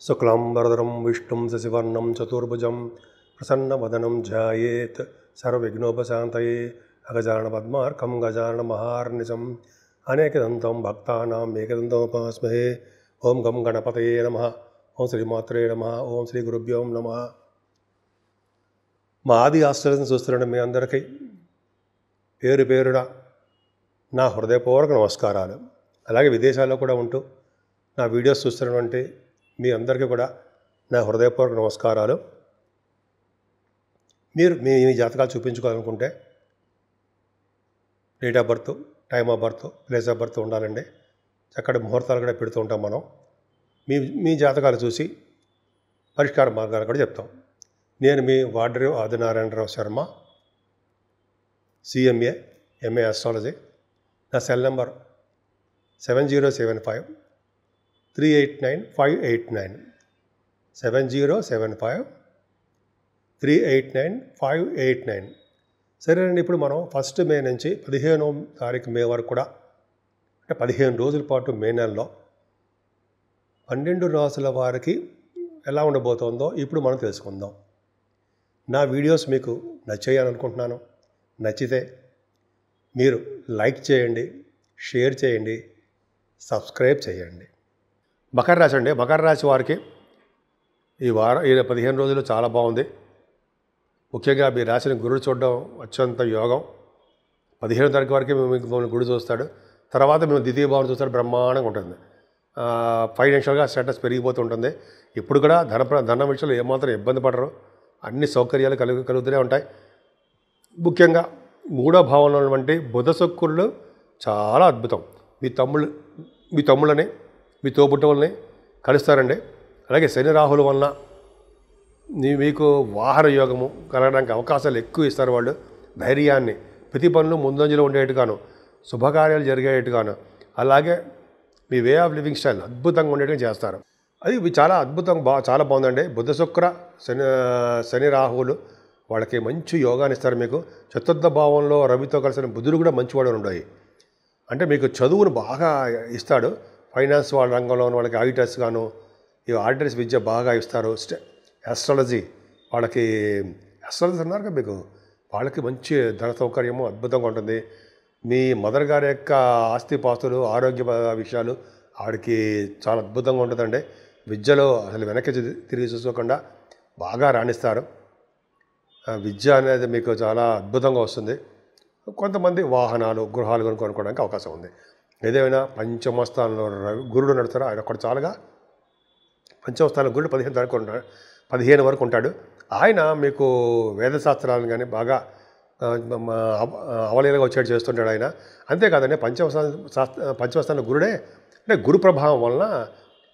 शुक्लांबरधरं विष्णुं शशिवर्णं चतुर्भुजं प्रसन्नवदनं ध्यायेत् सर्वविघ्नोपशान्तये अगजाननपद्मार्कं गजाननमहार्निशम् अनेकदन्तं भक्तानाम् एकदन्तमुपास्महे। ओं गं गणपतये नमः। ओं श्रीमात्रे नमः। ओं श्री गुरुभ्यो नमः। మా ఆది ఆశ్చర్యం చూస్తున్న మీ అందరికీ పేరు పేరున నా హృదయపూర్వక నమస్కారాలు. అలాగే విదేశాల్లో కూడా ఉంటూ నా వీడియోస్ చూస్తున్నటువంటి మీ అందరికీ కూడా నా హృదయపూర్వక నమస్కారాలు. మీరు మీ జాతకాలు చూపించుకోవాలనుకుంటే date of birth, time of birth, place of birth ఉండాలండి. చక్కటి ముహూర్తాలు కూడా పెడుతూ ఉంటాం మనం. మీ జాతకాలు చూసి పరిష్కార మార్గాలు కూడా చెప్తాం. నేను మీ వార్డరు Adinarayanarao Sharma, CMA, MA astrology. నా సెల్ నెంబర్ 7075389589 7075389589. సరేనండి, ఇప్పుడు మనం 1 మే నుంచి 15వ తారీఖు మే వరకు కూడా, అంటే 15 రోజుల పాటు మే నెలలో 12 రాసుల వారికి ఎలా ఉండబోతోందో ఇప్పుడు మనం తెలుసుకుందాం. నా వీడియోస్ మీకు నచ్చాయని అనుకుంటున్నాను. నచ్చితే మీరు లైక్ చేయండి, షేర్ చేయండి, సబ్స్క్రైబ్ చేయండి. మకర రాశి అండి. మకర రాశి వారికి ఈ 15 రోజులు చాలా బాగుంది. ముఖ్యంగా మీ రాశిని గురుడు చూడడం అత్యంత యోగం. 15వ తారీఖు వరకు మిమ్మల్ని గురుడు చూస్తాడు. తర్వాత మేము ద్వితీయ భావం చూస్తాడు. బ్రహ్మాండంగా ఉంటుంది. ఫైనాన్షియల్గా స్టేటస్ పెరిగిపోతుంటుంది. ఇప్పుడు కూడా ధన విషయంలో ఏమాత్రం ఇబ్బంది పడరు. అన్ని సౌకర్యాలు కలుగుతూనే ఉంటాయి. ముఖ్యంగా 3వ భావంలో ఉన్నటువంటి బుధ శుక్రులు చాలా అద్భుతం. మీ తమ్ముళ్ళని, మీ తోబుట్టువుల్ని కలుస్తారండి. అలాగే శని రాహుల వలన మీకు వాహన యోగము కలగడానికి అవకాశాలు ఎక్కువ ఇస్తారు. వాళ్ళు ధైర్యాన్ని, ప్రతి పనులు ముందంజలో ఉండేట్టుగాను, శుభకార్యాలు జరిగేట్టుగాను, అలాగే మీ వే ఆఫ్ లివింగ్ స్టైల్ అద్భుతంగా ఉండేట్టుగా చేస్తారు. అది చాలా అద్భుతం, చాలా బాగుందండి. బుధ శుక్ర శని రాహువులు వాళ్ళకి మంచి యోగాన్ని ఇస్తారు. మీకు చతుర్థ భావంలో రవితో కలిసిన బుధుడు కూడా మంచివాడు ఉన్నాయి. అంటే మీకు చదువును బాగా ఇస్తాడు. ఫైనాన్స్ వాళ్ళ రంగంలో ఉన్న వాళ్ళకి ఆడిటర్స్ గాను, ఈ ఆడిటర్స్ విద్య బాగా ఇస్తారు. ఆస్ట్రాలజీ వాళ్ళకి, ఆస్ట్రాలజీ అన్నారు కదా మీకు, వాళ్ళకి మంచి ధన సౌకర్యము అద్భుతంగా ఉంటుంది. మీ మదర్ గారి యొక్క ఆస్తిపాస్తులు, ఆరోగ్య విషయాలు ఆవిడకి చాలా అద్భుతంగా ఉంటుందండి. విద్యలో అసలు వెనక్కి తిరిగి చూసుకోకుండా బాగా రాణిస్తారు. విద్య అనేది మీకు చాలా అద్భుతంగా వస్తుంది. కొంతమంది వాహనాలు, గృహాలు కొనుక్కోవడానికి అవకాశం ఉంది. ఏదేమైనా పంచమ స్థానంలో గురుడు నడుస్తారో ఆయన ఒకటి చాలుగా. పంచమ స్థానంలో గురుడు 15 వరకు ఉంటాడు. ఆయన మీకు వేదశాస్త్రాలను కానీ బాగా అవలీలగా వచ్చేట్టు చేస్తుంటాడు ఆయన. అంతేకాదండి, పంచమ స్థానంలో గురుడే, అంటే గురు ప్రభావం వలన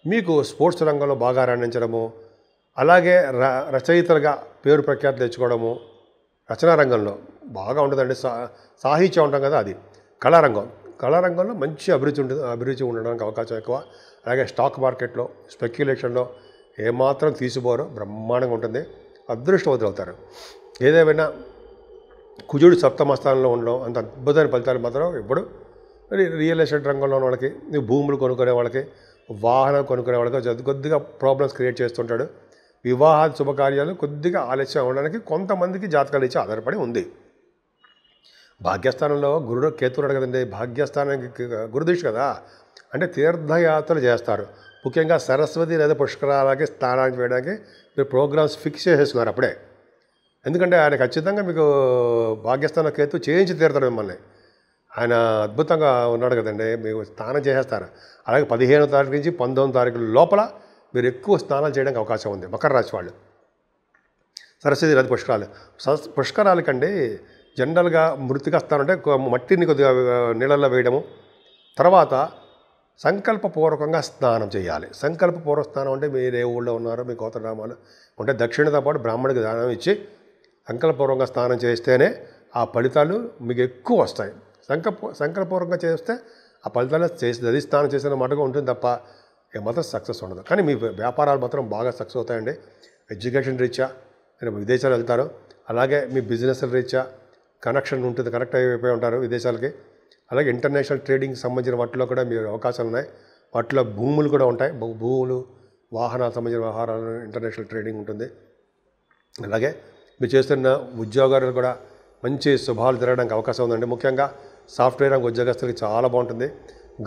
మీకు స్పోర్ట్స్ రంగంలో బాగా రాణించడము, అలాగే రచయితలుగా పేరు ప్రఖ్యాతి తెచ్చుకోవడము, రచనా రంగంలో బాగా ఉంటుందండి. సాహిత్యం ఉంటాం కదా, అది కళారంగంలో మంచి అభిరుచి ఉండడానికి అవకాశం ఎక్కువ. అలాగే స్టాక్ మార్కెట్లో, స్పెక్యులేషన్లో ఏమాత్రం తీసిపోరో బ్రహ్మాండంగా ఉంటుంది. అదృష్టవంతులు అవుతారు. ఏదేమైనా కుజుడు 7వ స్థానంలో ఉండడం అంత అద్భుతమైన ఫలితాలు మాత్రం ఎప్పుడు రియల్ ఎస్టేట్ రంగంలో ఉన్న వాళ్ళకి, భూములు కొనుక్కునే వాళ్ళకి, వాహనాలు కొనుక్కునే వాళ్ళకి కొద్దిగా ప్రాబ్లమ్స్ క్రియేట్ చేస్తుంటాడు. వివాహాలు, శుభకార్యాలు కొద్దిగా ఆలస్యం అవ్వడానికి కొంతమందికి జాతకాలు ఇచ్చి ఆధారపడి ఉంది. భాగ్యస్థానంలో గురుడు కేతువుడు కదండి. భాగ్యస్థానానికి గురుదృష్టి కదా, అంటే తీర్థయాత్రలు చేస్తారు. ముఖ్యంగా సరస్వతి లేదా పుష్కరాలకి స్నానానికి వేయడానికి మీరు ప్రోగ్రామ్స్ ఫిక్స్ చేసేస్తున్నారు అప్పుడే. ఎందుకంటే ఆయన ఖచ్చితంగా మీకు భాగ్యస్థాన కేతు చేయించి తీరుతాడు మిమ్మల్ని. ఆయన అద్భుతంగా ఉన్నాడు కదండి, మీకు స్నానం చేసేస్తారు. అలాగే 15వ తారీఖు నుంచి 19వ తారీఖు లోపల మీరు ఎక్కువ స్నానాలు చేయడానికి అవకాశం ఉంది మకర రాశి వాళ్ళు. సరస్వతి నది పుష్కరాలకండి జనరల్గా మృతికా స్నానం అంటే మట్టిని కొద్దిగా నీళ్ళల్లో వేయడము, తర్వాత సంకల్పపూర్వకంగా స్నానం చేయాలి. సంకల్పపూర్వక స్నానం అంటే మీరు ఏ ఊళ్ళో ఉన్నారో మీ గోత్రనామాలు ఉంటే దక్షిణతో పాటు బ్రాహ్మణికి దానం ఇచ్చి సంకల్పపూర్వకంగా స్నానం చేస్తేనే ఆ ఫలితాలు మీకు ఎక్కువ వస్తాయి. సంకల్పపూర్వకంగా చేస్తే ఆ ఫలితాలు నది స్నానం చేసిన మటుగా ఉంటుంది తప్ప ఏమాత్రం సక్సెస్ ఉండదు. కానీ మీ వ్యాపారాలు మాత్రం బాగా సక్సెస్ అవుతాయండి. ఎడ్యుకేషన్ రీత్యా మీరు విదేశాలు వెళ్తారు. అలాగే మీ బిజినెస్ రీత్యా కనెక్షన్ ఉంటుంది, కనెక్ట్ అయిపోయి ఉంటారు విదేశాలకి. అలాగే ఇంటర్నేషనల్ ట్రేడింగ్కి సంబంధించిన వాటిలో కూడా మీరు అవకాశాలు ఉన్నాయి. వాటిలో భూములు కూడా ఉంటాయి. భూములు వాహనాలకు సంబంధించిన వ్యవహారాలు, ఇంటర్నేషనల్ ట్రేడింగ్ ఉంటుంది. అలాగే మీరు చేస్తున్న ఉద్యోగాలు కూడా మంచి శుభాలు జరగడానికి అవకాశం ఉందండి. ముఖ్యంగా సాఫ్ట్వేర్ రంగ ఉద్యోగస్తులకి చాలా బాగుంటుంది.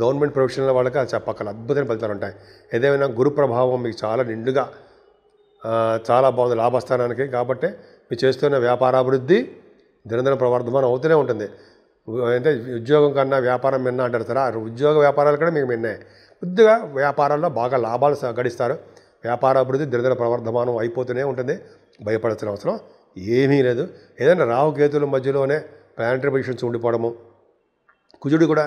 గవర్నమెంట్ ప్రొఫెషనల్ వాళ్ళకి అది చెప్పక్కల అద్భుతమైన ఫలితాలు ఉంటాయి. ఏదేమైనా గురు ప్రభావం మీకు చాలా నిండుగా చాలా బాగుంది లాభస్థానానికి. కాబట్టి మీరు చేస్తున్న వ్యాపారాభివృద్ధి దినదిన ప్రవర్ధమానం అవుతూనే ఉంటుంది. అంటే ఉద్యోగం కన్నా వ్యాపారం మిన్న అంటారు సార్. ఉద్యోగ వ్యాపారాలు కూడా మీకు మిన్నే. కొద్దిగా వ్యాపారాల్లో బాగా లాభాలు గడిస్తారు. వ్యాపారాభివృద్ధి దినదిన ప్రవర్ధమానం అయిపోతూనే ఉంటుంది. భయపడాల్సిన అవసరం ఏమీ లేదు. ఏదైనా రాహుకేతుల మధ్యలోనే ప్లానటరీ పొజిషన్స్ ఉండిపోవడము, కుజుడు కూడా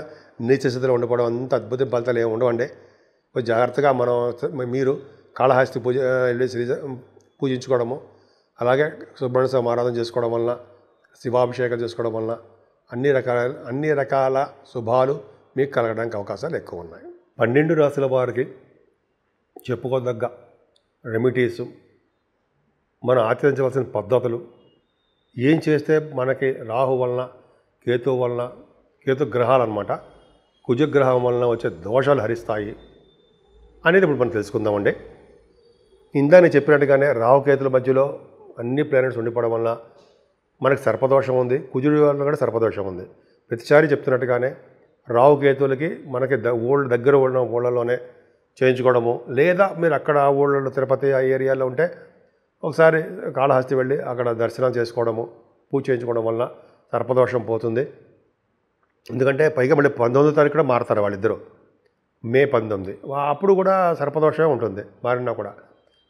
నీచ స్థితిలో ఉండిపోవడం అంత అద్భుతం ఫలితాలు ఏమి ఉండవండి. కొంచెం జాగ్రత్తగా మీరు కాళహస్తి పూజించుకోవడము, అలాగే సుబ్రహ్మణ్య స్వామి ఆరాధన చేసుకోవడం వలన, శివాభిషేకం చేసుకోవడం వలన అన్ని రకాల శుభాలు మీకు కలగడానికి అవకాశాలు ఎక్కువ ఉన్నాయి. 12 రాశుల వారికి చెప్పుకోదగ్గ రెమిడీసు, మనం ఆచరించవలసిన పద్ధతులు, ఏం చేస్తే మనకి రాహు వలన, కేతు గ్రహాలు అన్నమాట, కుజగ్రహం వలన వచ్చే దోషాలు హరిస్తాయి అనేది ఇప్పుడు మనం తెలుసుకుందామండి. ఇందాక చెప్పినట్టుగానే రాహుకేతుల మధ్యలో అన్ని ప్లానెట్స్ ఉండిపోవడం వల్ల మనకి సర్పదోషం ఉంది. కుజుడి వల్ల కూడా సర్పదోషం ఉంది. ప్రతిసారి చెప్తున్నట్టుగానే రాహుకేతులకి మనకి దగ్గర ఉన్న ఊళ్ళలోనే చేయించుకోవడము, లేదా మీరు అక్కడ ఆ ఊళ్ళలో తిరుపతి ఆ ఏరియాలో ఉంటే ఒకసారి కాళహస్తి వెళ్ళి అక్కడ దర్శనం చేసుకోవడము, పూజ చేయించుకోవడం వల్ల సర్పదోషం పోతుంది. ఎందుకంటే పైగా మళ్ళీ 19వ తారీఖు కూడా మారుతారు వాళ్ళిద్దరూ, మే 19. అప్పుడు కూడా సర్పదోషమే ఉంటుంది మారినా కూడా.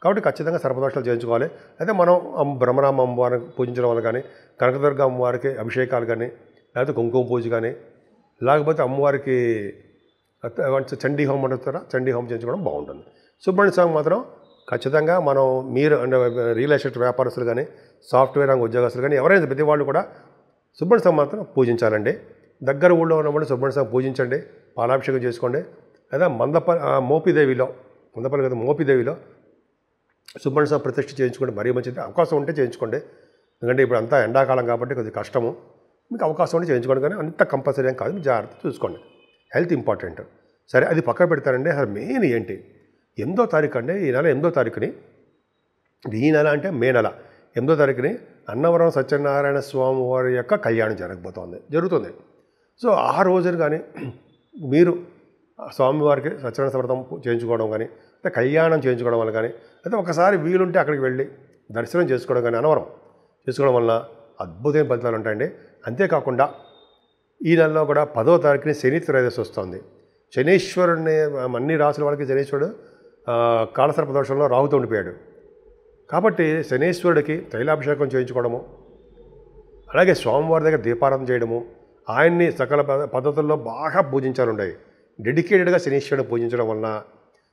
కాబట్టి ఖచ్చితంగా సర్పదోషాలు చేయించుకోవాలి. అయితే మనం బ్రహ్మరామ అమ్మవారిని పూజించడం వల్ల కానీ, కనకదుర్గ అమ్మవారికి అభిషేకాలు కానీ, లేకపోతే కుంకుమ పూజ కానీ, లేకపోతే అమ్మవారికి చండీ హోమం అంటారా, చండీ హోమం చేయించుకోవడం బాగుంటుంది. సుబ్రహ్మణ్య స్వామి మాత్రం ఖచ్చితంగా మీరు అంటే రియల్ ఎస్టేట్ వ్యాపారస్తులు కానీ, సాఫ్ట్వేర్ రంగ ఉద్యోగస్తులు కానీ, ఎవరైనా ప్రతి వాళ్ళు కూడా సుబ్రహ్మణ్య స్వామి మాత్రం పూజించాలండి. దగ్గర ఊళ్ళో ఉన్నప్పుడు సుబ్రహ్మణ్య స్వామి పూజించండి, పాలాభిషేకం చేసుకోండి. లేదా మోపిదేవిలో సుబ్రహ్మణ్య స్వామి ప్రతిష్ఠ చేయించుకోండి, మరీ మంచిది. అవకాశం ఉంటే చేయించుకోండి. ఎందుకంటే ఇప్పుడు అంతా ఎండాకాలం కాబట్టి కొద్దిగా కష్టము. మీకు అవకాశం ఉంటే చేయించుకోండి, కానీ అంత కంపల్సరీ ఏం కాదు. జాగ్రత్త చూసుకోండి, హెల్త్ ఇంపార్టెంట్. సరే, అది పక్కన పెడతారండి. అసలు మెయిన్ ఏంటి, 8వ తారీఖు అండి, ఈ నెల 8వ తారీఖుని, ఈ నెల అంటే మే నెల 8వ తారీఖుని అన్నవరం సత్యనారాయణ స్వామి వారి యొక్క కళ్యాణం జరుగుతుంది. సో ఆ రోజున కానీ మీరు స్వామివారికి సత్యనారాయణ వ్రతం చేయించుకోవడం కానీ, లేదా కళ్యాణం చేయించుకోవడం వల్ల కానీ, లేదా ఒకసారి వీలుంటే అక్కడికి వెళ్ళి దర్శనం చేసుకోవడం కానీ, అన్నవరం చేసుకోవడం వల్ల అద్భుతమైన ఫలితాలు ఉంటాయండి. అంతేకాకుండా ఈ నెలలో కూడా 10వ తారీఖుని శని త్రయోదశి వస్తుంది. శనీశ్వరుడిని అన్ని రాసుల వాళ్ళకి శనీశ్వరుడు కాలసర్పదోషంలో రాహుతో ఉండిపోయాడు. కాబట్టి శనీశ్వరుడికి తైలాభిషేకం చేయించుకోవడము, అలాగే స్వామివారి దగ్గర దీపారాధన చేయడము, ఆయన్ని సకల పద్ధతుల్లో బాగా పూజించాలుంటాయి. డెడికేటెడ్గా శనీశ్వరుని పూజించడం వలన,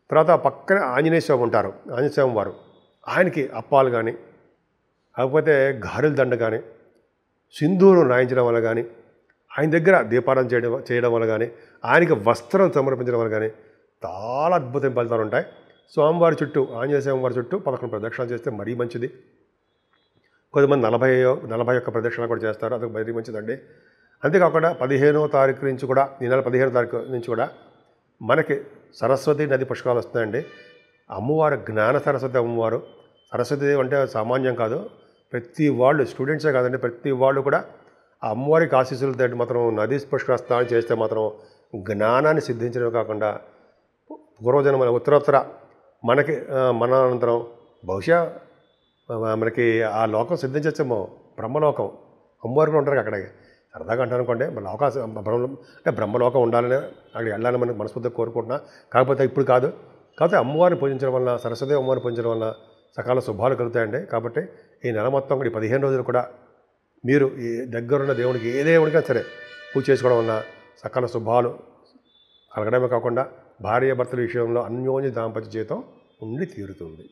తర్వాత పక్కన ఆంజనేయ స్వామి ఉంటారు, ఆంజనేయ స్వామి వారు, ఆయనకి అప్పాలు కానీ, లేకపోతే గారెల దండ కానీ, సింధూరం రాయించడం వల్ల కానీ, ఆయన దగ్గర దీపారాధన చేయడం వల్ల కానీ, ఆయనకి వస్త్రం సమర్పించడం వల్ల కానీ చాలా అద్భుతమైన ఫలితాలు ఉంటాయి. స్వామివారి చుట్టూ, ఆంజనేయ స్వామి వారి చుట్టూ 11 ప్రదక్షిణాలు చేస్తే మరీ మంచిది. కొంతమంది 41 ప్రదక్షిణాలు కూడా చేస్తారు, అది మరీ మంచిదండి. అంతేకాకుండా 15వ తారీఖు నుంచి కూడా, ఈ నెల 15వ తారీఖు నుంచి కూడా మనకి సరస్వతి నది పుష్కరాలు వస్తున్నాయండి. అమ్మవారు జ్ఞాన సరస్వతి అమ్మవారు. సరస్వతి అంటే సామాన్యం కాదు. ప్రతి వాళ్ళు, స్టూడెంట్సే కాదండి, ప్రతి వాళ్ళు కూడా ఆ అమ్మవారికి ఆశీస్సులు తేటి మాత్రం నదీ పుష్కర స్నానం చేస్తే మాత్రం జ్ఞానాన్ని సిద్ధించడమే కాకుండా పూర్వజన్మ ఉత్తరోత్తర మనకి అనంతరం బహుశా మనకి ఆ లోకం సిద్ధించచ్చేమో, బ్రహ్మలోకం. అమ్మవారు కూడా ఉంటారు అక్కడికి. సరదాగా అంటాను అనుకోండి, బ్రహ్మలోకం ఉండాలని అక్కడికి వెళ్ళాలని మనకు మనస్ఫూర్తిగా కోరుకుంటున్నా. కాకపోతే ఇప్పుడు కాదు. కాకపోతే అమ్మవారిని పూజించడం వల్ల, సరస్వతి అమ్మవారిని పూజించడం వల్ల సకాల శుభాలు కలుగుతాయండి. కాబట్టి ఈ నెల మొత్తం కూడా, ఈ 15 రోజులు కూడా మీరు ఈ దగ్గరున్న దేవుడికి, ఏ దేవుడికైనా సరే పూజ చేసుకోవడం వల్ల సకల శుభాలు కలగడమే కాకుండా భార్యాభర్తల విషయంలో అన్యోన్య దాంపత్య జీవితం ఉండి తీరుతుంది.